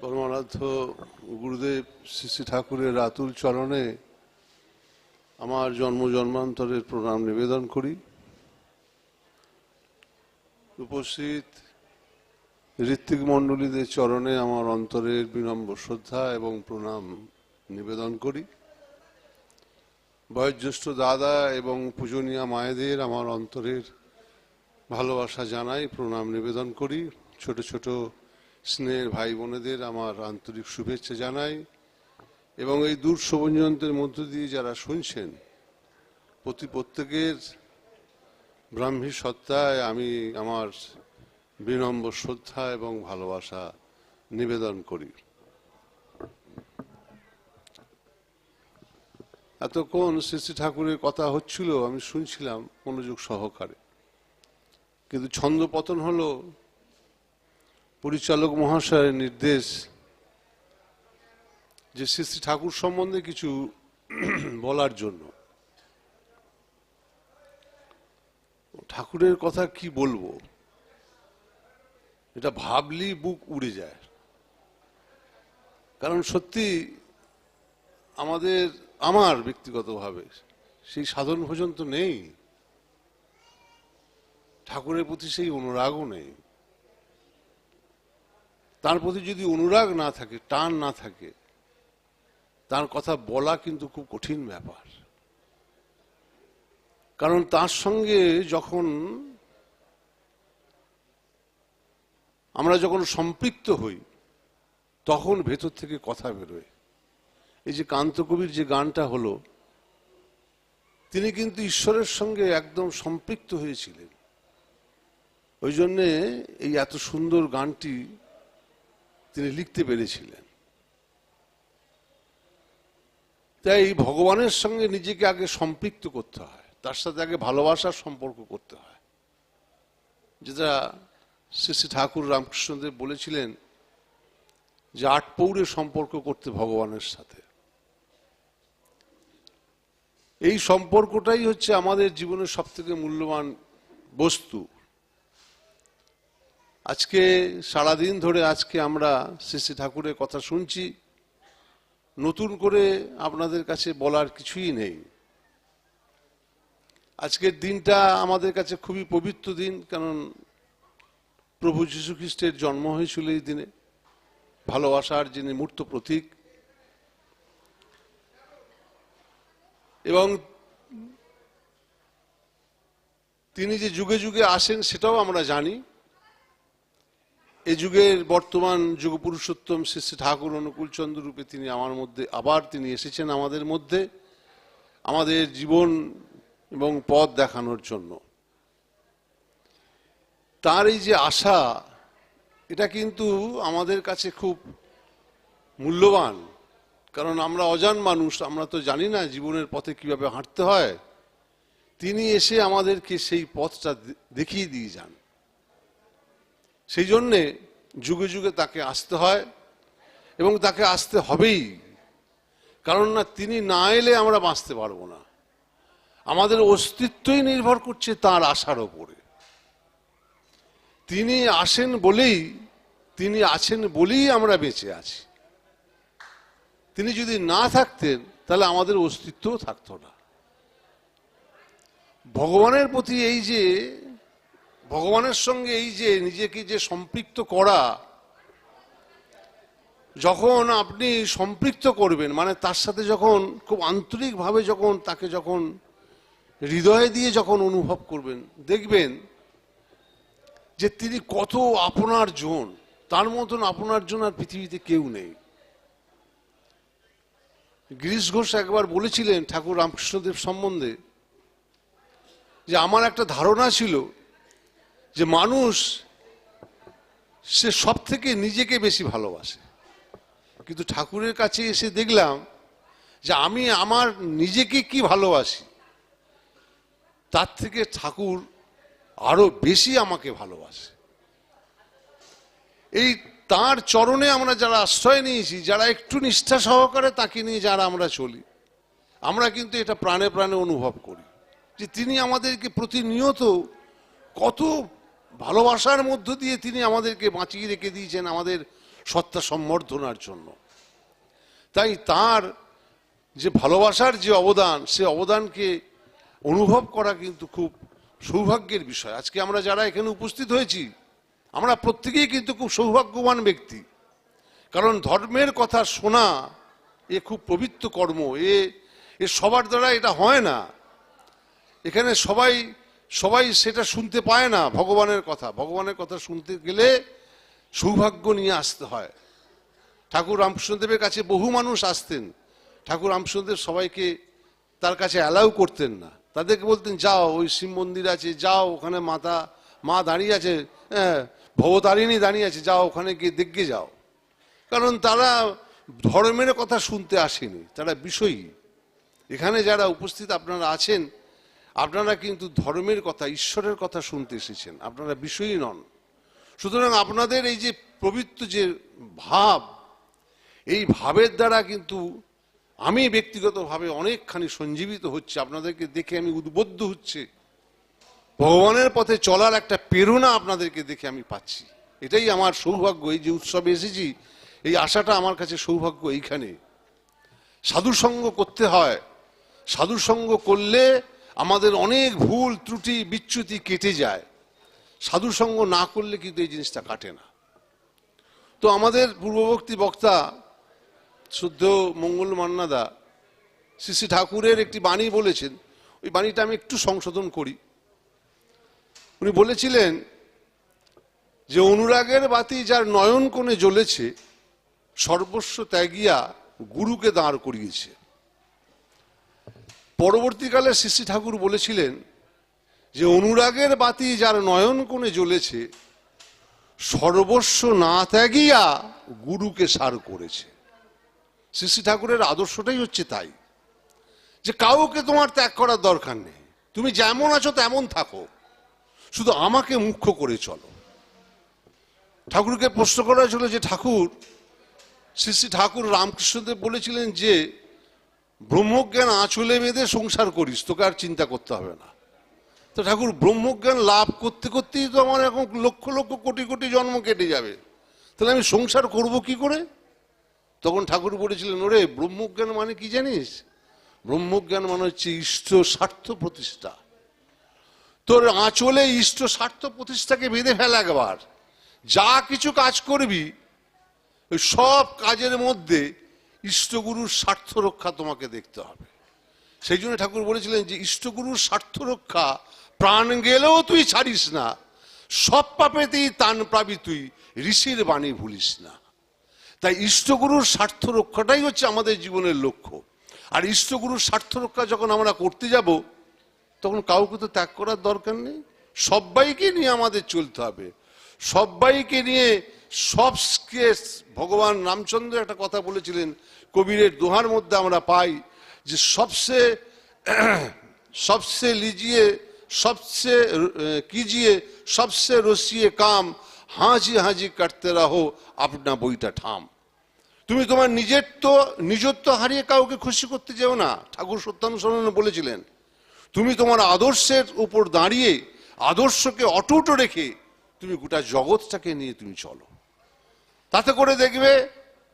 পরমারাধ্য গুরুদেব শ্রী শ্রী ঠাকুরের আতুল চরণে আমার জন্ম জন্মান্তরের প্রণাম নিবেদন করি। উপস্থিত ঋত্বিক মণ্ডলীদের চরণে আমার অন্তরের বিনম্র শ্রদ্ধা এবং প্রণাম নিবেদন করি। বয়োজ্যেষ্ঠ দাদা এবং পূজনীয়া মায়েদের আমার অন্তরের ভালোবাসা জানাই, প্রণাম নিবেদন করি। ছোট ছোট স্নেহের ভাই বোনেদের আমার আন্তরিক শুভেচ্ছা জানাই এবং এই দূর সমঞ্জন্তের মধ্য দিয়ে যারা শুনছেন প্রত্যেকের ব্রাহ্মী সত্তায় আমি আমার বিনম্র শ্রদ্ধা এবং ভালোবাসা নিবেদন করি। এতক্ষণ শ্রী শ্রী ঠাকুরের কথা হচ্ছিল, আমি শুনছিলাম মনোযোগ সহকারে, কিন্তু ছন্দপতন হলো পরিচালক মহাশয়ের নির্দেশ যে শ্রী শ্রী ঠাকুর সম্বন্ধে কিছু বলার জন্য। ঠাকুরের কথা কি বলবো, এটা ভাবলি বুক উড়ে যায়। কারণ সত্যি আমার ব্যক্তিগতভাবে সেই সাধন ভোজন তো নেই, ঠাকুরের প্রতি সেই অনুরাগও নেই। তার প্রতি যদি অনুরাগ না থাকে, টান না থাকে, তার কথা বলা কিন্তু খুব কঠিন ব্যাপার। কারণ তার সঙ্গে আমরা যখন সম্পৃক্ত হই তখন ভেতর থেকে কথা বেরোয়। এই যে কান্তকবির যে গানটা হলো, তিনি কিন্তু ঈশ্বরের সঙ্গে একদম সম্পৃক্ত হয়েছিলেন, ওই জন্যে এই এত সুন্দর গানটি তিনি লিখতে পেরেছিলেন। তাই ভগবানের সঙ্গে নিজেকে আগে সম্পৃক্ত করতে হয়, তার সাথে আগে ভালোবাসার সম্পর্ক করতে হয়, যেটা শ্রী শ্রী ঠাকুর রামকৃষ্ণদেব বলেছিলেন যে ৮ পৌরে সম্পর্ক করতে ভগবানের সাথে। এই সম্পর্কটাই হচ্ছে আমাদের জীবনের সবথেকে মূল্যবান বস্তু। আজকে সারাদিন ধরে আমরা শ্রী শ্রী ঠাকুরের কথা শুনছি, নতুন করে আপনাদের কাছে বলার কিছুই নেই। আজকের দিনটা আমাদের কাছে খুবই পবিত্র দিন, কারণ প্রভু যীশু খ্রিস্টের জন্ম হয়েছিল এই দিনে, ভালোবাসার যিনি মূর্ত প্রতীক। এবং তিনি যে যুগে যুগে আসেন সেটাও আমরা জানি। এই যুগের বর্তমান যুগ পুরুষোত্তম শ্রী শ্রী ঠাকুর অনুকূলচন্দ্র রূপে তিনি তিনি এসেছেন আমাদের মধ্যে, আমাদের জীবন এবং পথ দেখানোর জন্য। তার এই যে আশা, এটা কিন্তু আমাদের কাছে খুব মূল্যবান। কারণ আমরা অজান মানুষ, আমরা তো জানি না জীবনের পথে কিভাবে হাঁটতে হয়। তিনি এসে আমাদেরকে সেই পথটা দেখিয়ে দিয়ে যান। সেই জন্যে যুগে যুগে তাকে আসতে হয় এবং তাকে আসতে হবেই। কারণ না, তিনি না এলে আমরা বাঁচতে পারবো না। আমাদের অস্তিত্বই নির্ভর করছে তার আশার ওপরে। তিনি আছেন বলেই আমরা বেঁচে আছি। তিনি যদি না থাকতেন তাহলে আমাদের অস্তিত্বও থাকতো না। ভগবানের প্রতি ভগবানের সঙ্গে এই যে নিজেকে যে সম্পৃক্ত করা, যখন আপনি সম্পৃক্ত করবেন, মানে তার সাথে যখন খুব আন্তরিকভাবে তাকে হৃদয় দিয়ে অনুভব করবেন, দেখবেন যে তিনি কত আপনার জন। তার মতন আপনার জন আর পৃথিবীতে কেউ নেই। গিরিশ ঘোষ একবার বলেছিলেন ঠাকুর রামকৃষ্ণদেব সম্বন্ধে যে আমার একটা ধারণা ছিল যে মানুষ সে সব থেকে নিজেকে বেশি ভালোবাসে, কিন্তু ঠাকুরের কাছে এসে দেখলাম যে আমি আমার নিজেকে কি ভালোবাসি, তার থেকে ঠাকুর আরো বেশি আমাকে ভালোবাসে। এই তার চরণে আমরা যারা আশ্রয় নিয়েছি, যারা একটু নিষ্ঠা সহকারে তাকে নিয়ে যারা আমরা চলি, আমরা কিন্তু এটা প্রাণে প্রাণে অনুভব করি যে তিনি আমাদেরকে প্রতিনিয়ত কত ভালোবাসার মধ্য দিয়ে তিনি আমাদেরকে বাঁচিয়ে রেখে দিয়েছেন, আমাদের সত্তা সম্বর্ধনার জন্য। তাই তার যে ভালোবাসার যে অবদান, সে অবদানকে অনুভব করা কিন্তু খুব সৌভাগ্যের বিষয়। আজকে আমরা যারা এখানে উপস্থিত হয়েছি, আমরা প্রত্যেকেই কিন্তু খুব সৌভাগ্যবান ব্যক্তি। কারণ ধর্মের কথা শোনা এ খুব পবিত্র কর্ম, এ সবার দ্বারা এটা হয় না। এখানে সবাই সেটা শুনতে পায় না। ভগবানের কথা শুনতে গেলে সৌভাগ্য নিয়ে আসতে হয়। ঠাকুর রামকৃষ্ণদেবের কাছে বহু মানুষ আসতেন। ঠাকুর রামকৃষ্ণদেব সবাইকে তার কাছে অ্যালাউ করতেন না। তাদেরকে বলতেন, যাও ওই শিব মন্দির আছে, যাও ওখানে মা দাঁড়িয়ে আছে, ভবতারিণী দাঁড়িয়ে আছে, যাও ওখানে গিয়ে দেখে যাও। কারণ তারা ধর্মের কথা শুনতে আসেনি, তারা বিষয়ী। এখানে যারা উপস্থিত আপনারা আছেন, আপনারা কিন্তু ধর্মের কথা, ঈশ্বরের কথা শুনতে এসেছেন, আপনারা বিষয়ী নন। সুতরাং আপনাদের এই যে পবিত্র যে ভাব, এই ভাবের দ্বারা কিন্তু আমি ব্যক্তিগতভাবে অনেকখানি সঞ্জীবিত হচ্ছে। আপনাদেরকে দেখে আমি উদ্বুদ্ধ হচ্ছে, ভগবানের পথে চলার একটা প্রেরণা আপনাদেরকে দেখে আমি পাচ্ছি। এটাই আমার সৌভাগ্য। এই যে উৎসবে এসেছি, এই আশাটা আমার কাছে সৌভাগ্য। এইখানে সাধুসঙ্গ করতে হয়। সাধুসঙ্গ করলে আমাদের অনেক ভুল ত্রুটি বিচ্যুতি কেটে যায়। সাধুসঙ্গ না করলে কিন্তু এই জিনিসটা কাটে না। তো আমাদের পূর্ববর্তী বক্তা শুদ্ধ মঙ্গল মান্নাদা শ্রী শ্রী ঠাকুরের একটি বাণী বলেছেন। ওই বাণীটা আমি একটু সংশোধন করি। উনি বলেছিলেন যে, অনুরাগের বাতি যার নয়ন কোণে জ্বলেছে, সর্বস্ব ত্যাগিয়া গুরুকে দাঁড় করিয়েছে। পরবর্তীকালে শ্রী শ্রী ঠাকুর বলেছিলেন যে, অনুরাগের বাতি যার নয়ন কোণে জ্বলেছে, সর্বস্ব না ত্যাগিয়া গুরুকে সার করেছে। শ্রী শ্রী ঠাকুরের আদর্শটাই হচ্ছে তাই, যে কাউকে তোমার ত্যাগ করার দরকার নেই, তুমি যেমন আছো তেমন থাকো, শুধু আমাকে মুখ্য করে চলো। ঠাকুরকে প্রশ্ন করা হয়েছিল যে, ঠাকুর, শ্রী শ্রী ঠাকুর রামকৃষ্ণদেব বলেছিলেন যে, ব্রহ্মজ্ঞান আঁচলে বেঁধে সংসার করিস, তোকে আর চিন্তা করতে হবে না। তো ঠাকুর, ব্রহ্মজ্ঞান লাভ করতে করতেই তো আমার এখন লক্ষ লক্ষ কোটি কোটি জন্ম কেটে যাবে, তাহলে আমি সংসার করব কি করে? তখন ঠাকুর বলেছিলেন, ওরে, ব্রহ্মজ্ঞান মানে কি জানিস? ব্রহ্মজ্ঞান মানে হচ্ছে ইষ্ট স্বার্থ প্রতিষ্ঠা। তোর আঁচলে ইষ্ট স্বার্থ প্রতিষ্ঠাকে বেঁধে ফেলা। একবার যা কিছু কাজ করবি, ওই সব কাজের মধ্যে ইষ্টগুরুর স্বার্থ রক্ষা তোমাকে দেখতে হবে। সেই জন্য ঠাকুর বলেছিলেন যে, ইষ্টগুরুর স্বার্থ রক্ষা প্রাণ গেলেও তুই ছাড়িস না, সব পাপেতেই তান পাবি তুই, ঋষির বাণী ভুলিস না। তাই ইষ্টগুরুর স্বার্থ রক্ষাটাই হচ্ছে আমাদের জীবনের লক্ষ্য। আর ইষ্টগুরুর স্বার্থ রক্ষা যখন আমরা করতে যাব, তখন কাউকে তো ত্যাগ করার দরকার নেই। সবাইকে নিয়ে আমাদের চলতে হবে, সবাইকে নিয়ে। সবকে, ভগবান রামচন্দ্র একটা কথা বলেছিলেন, কবিরের দোহার মধ্যে আমরা পাই যে, সবসে লিজিয়ে সবসে কিজিয়ে সবসে রসিয়ে কাম, হাজি হাজি করতে রাহো আপনা বইটা ঠাম। তুমি তোমার নিজত্ব হারিয়ে কাউকে খুশি করতে যেও না। ঠাকুর সত্যানুসরণে বলেছিলেন, তুমি তোমার আদর্শের উপর দাঁড়িয়ে, আদর্শকে অটুট রেখে তুমি গোটা জগৎটাকে নিয়ে তুমি চলো। তাতে করে দেখবে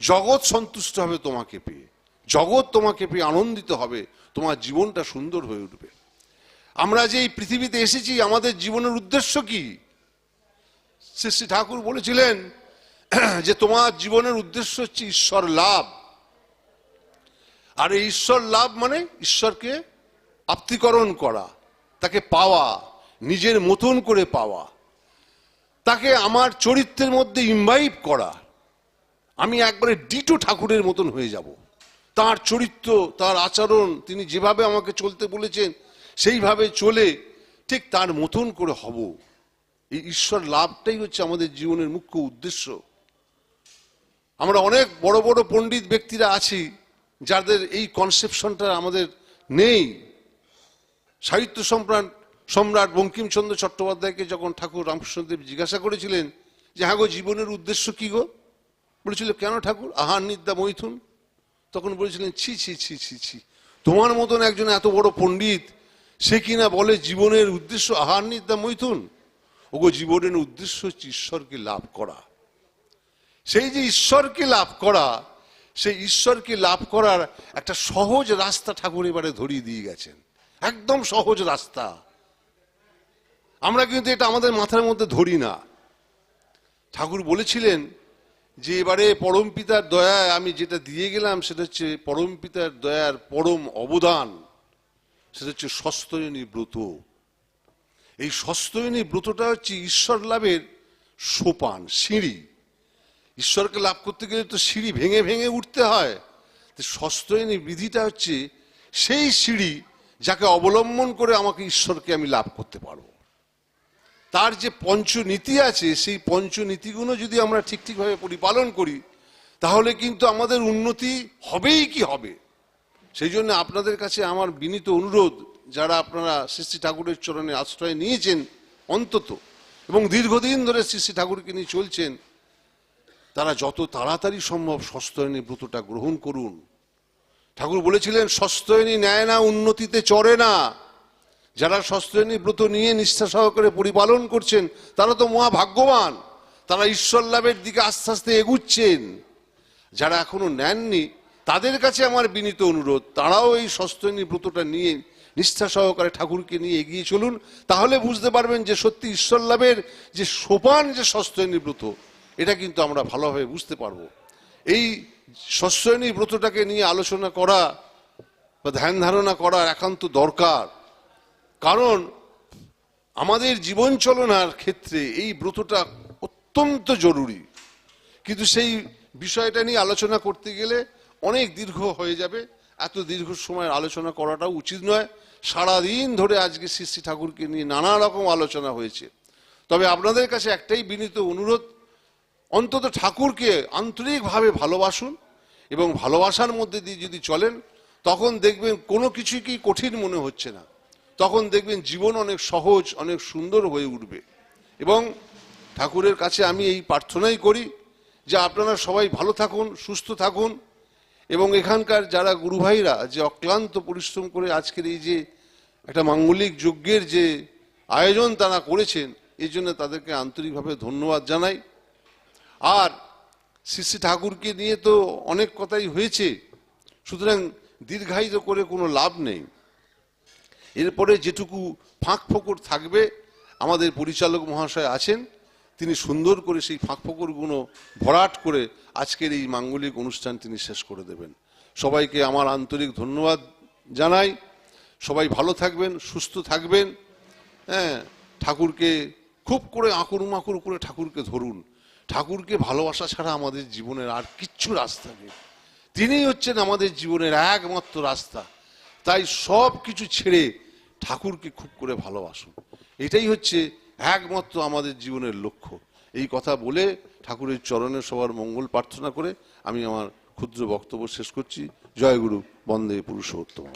জগৎ সন্তুষ্ট হবে তোমাকে পেয়ে, জগৎ তোমাকে পেয়ে আনন্দিত হবে, তোমার জীবনটা সুন্দর হয়ে উঠবে। আমরা যে এই পৃথিবীতে এসেছি, আমাদের জীবনের উদ্দেশ্য কি? শ্রী শ্রী ঠাকুর বলেছিলেন যে, তোমার জীবনের উদ্দেশ্য হচ্ছে ঈশ্বর লাভ। আর এই ঈশ্বর লাভ মানে ঈশ্বরকে আপ্তিকরণ করা, তাকে পাওয়া, নিজের মতন করে পাওয়া, তাকে আমার চরিত্রের মধ্যে ইনভাইভ করা। আমি একবারে ডিটো ঠাকুরের মতন হয়ে যাব। তার চরিত্র, তার আচরণ, তিনি যেভাবে আমাকে চলতে বলেছেন সেইভাবে চলে ঠিক তার মতন করে হব। এই ঈশ্বর লাভটাই হচ্ছে আমাদের জীবনের মুখ্য উদ্দেশ্য। আমরা অনেক বড় বড় পণ্ডিত ব্যক্তিরা আছি যাদের এই কনসেপশনটা আমাদের নেই। সাহিত্য সম্রাট বঙ্কিমচন্দ্র চট্টোপাধ্যায়কে যখন ঠাকুর রামকৃষ্ণদেব জিজ্ঞাসা করেছিলেন যে, হ্যাঁ গো, জীবনের উদ্দেশ্য কি গো? বলেছিল, কেন ঠাকুর, আহার নিদ্রা মৈথুন। তখন বলেছিলেন, ছি ছি ছি ছি ছি, তোমার মতন একজন এত বড় পণ্ডিত, সে কিনা বলে জীবনের উদ্দেশ্য আহার নিদ্রা মৈথুন। ওগো, জীবনের উদ্দেশ্য হচ্ছে ঈশ্বরকে লাভ করা। সেই যে ঈশ্বরকে লাভ করা, সেই ঈশ্বরকে লাভ করার একটা সহজ রাস্তা ঠাকুর এবারে ধরিয়ে দিয়ে গেছেন, একদম সহজ রাস্তা। আমরা কিন্তু এটা আমাদের মাথার মধ্যে ধরি না। ঠাকুর বলেছিলেন যে এবারে পরম পিতার দয়ায় আমি যেটা দিয়ে গেলাম সেটা হচ্ছে পরম পিতার দয়ার পরম অবদান, সেটা হচ্ছে সস্তয়নী ব্রত। এই সস্তয়নী ব্রতটা হচ্ছে ঈশ্বর লাভের সোপান, সিঁড়ি। ঈশ্বরকে লাভ করতে গেলে তো সিঁড়ি ভেঙে ভেঙে উঠতে হয়। সস্তয়নী বিধিটা হচ্ছে সেই সিঁড়ি যাকে অবলম্বন করে আমাকে ঈশ্বরকে আমি লাভ করতে পারবো। তার যে পঞ্চনীতি আছে, সেই পঞ্চনীতিগুলো যদি আমরা ঠিক ঠিকভাবে পরিপালন করি তাহলে কিন্তু আমাদের উন্নতি হবেই কি হবে। সেই জন্য আপনাদের কাছে আমার বিনীত অনুরোধ, যারা আপনারা শ্রী শ্রী ঠাকুরের চরণে আশ্রয় নিয়েছেন অন্তত, এবং দীর্ঘদিন ধরে শ্রী শ্রী ঠাকুরকে নিয়ে চলছেন, তারা যত তাড়াতাড়ি সম্ভব সস্তয়নী ব্রতটা গ্রহণ করুন। ঠাকুর বলেছিলেন সস্তয়নী নেয় না, উন্নতিতে চড়ে না। যারা সস্তয়নী ব্রত নিয়ে নিষ্ঠা সহকারে পরিপালন করছেন তারা তো মহা ভাগ্যবান, তারা ঈশ্বর লাভের দিকে আস্তে আস্তে এগুচ্ছেন। যারা এখনো নেননি তাদের কাছে আমার বিনীত অনুরোধ, তারাও এই সস্তয়নী ব্রতটা নিয়ে নিষ্ঠা সহকারে ঠাকুরকে নিয়ে এগিয়ে চলুন। তাহলে বুঝতে পারবেন যে সত্যি ঈশ্বর লাভের যে সোপান, যে সস্তয়নী ব্রত, এটা কিন্তু আমরা ভালোভাবে বুঝতে পারবো। এই সস্তয়নী ব্রতটাকে নিয়ে আলোচনা করা বা ধ্যান ধারণা করার একান্ত দরকার। কারণ আমাদের জীবন চলনার ক্ষেত্রে এই ব্রতটা অত্যন্ত জরুরি। কিন্তু সেই বিষয়টা নিয়ে আলোচনা করতে গেলে অনেক দীর্ঘ হয়ে যাবে, এত দীর্ঘ সময়ের আলোচনা করাটাও উচিত নয়। সারাদিন ধরে আজকে শ্রী শ্রী ঠাকুরকে নিয়ে নানা রকম আলোচনা হয়েছে। তবে আপনাদের কাছে একটাই বিনীত অনুরোধ, অন্তত ঠাকুরকে আন্তরিকভাবে ভালোবাসুন, এবং ভালোবাসার মধ্যে দিয়ে যদি চলেন তখন দেখবেন কোনো কিছুকেই কঠিন মনে হচ্ছে না। তখন দেখবেন জীবন অনেক সহজ, অনেক সুন্দর হয়ে উঠবে। এবং ঠাকুরের কাছে আমি এই প্রার্থনাই করি যে আপনারা সবাই ভালো থাকুন, সুস্থ থাকুন, এবং এখানকার যারা গুরু ভাইরা যে অক্লান্ত পরিশ্রম করে আজকের এই যে একটা মাঙ্গলিক যজ্ঞের যে আয়োজন তারা করেছেন, এই জন্য তাদেরকে আন্তরিকভাবে ধন্যবাদ জানাই। আর শ্রী শ্রী ঠাকুরকে নিয়ে তো অনেক কথাই হয়েছে, সুতরাং দীর্ঘায়িত করে কোনো লাভ নেই। এরপরে যেটুকু ফাঁক ফোকর থাকবে, আমাদের পরিচালক মহাশয় আছেন, তিনি সুন্দর করে সেই ফাঁক ফোকরগুলো ভরাট করে আজকের এই মাঙ্গলিক অনুষ্ঠান তিনি শেষ করে দেবেন। সবাইকে আমার আন্তরিক ধন্যবাদ জানাই। সবাই ভালো থাকবেন, সুস্থ থাকবেন। হ্যাঁ, ঠাকুরকে খুব করে আঁকুর মাকুর করে ঠাকুরকে ধরুন। ঠাকুরকে ভালোবাসা ছাড়া আমাদের জীবনের আর কিচ্ছু রাস্তা নেই। তিনিই হচ্ছেন আমাদের জীবনের একমাত্র রাস্তা। তাই সব কিছু ছেড়ে ঠাকুরকে খুব করে ভালোবাসুন, এটাই হচ্ছে একমাত্র আমাদের জীবনের লক্ষ্য। এই কথা বলে ঠাকুরের চরণে সবার মঙ্গল প্রার্থনা করে আমি আমার ক্ষুদ্র বক্তব্য শেষ করছি। জয় গুরু, বন্দে পুরুষোত্তম।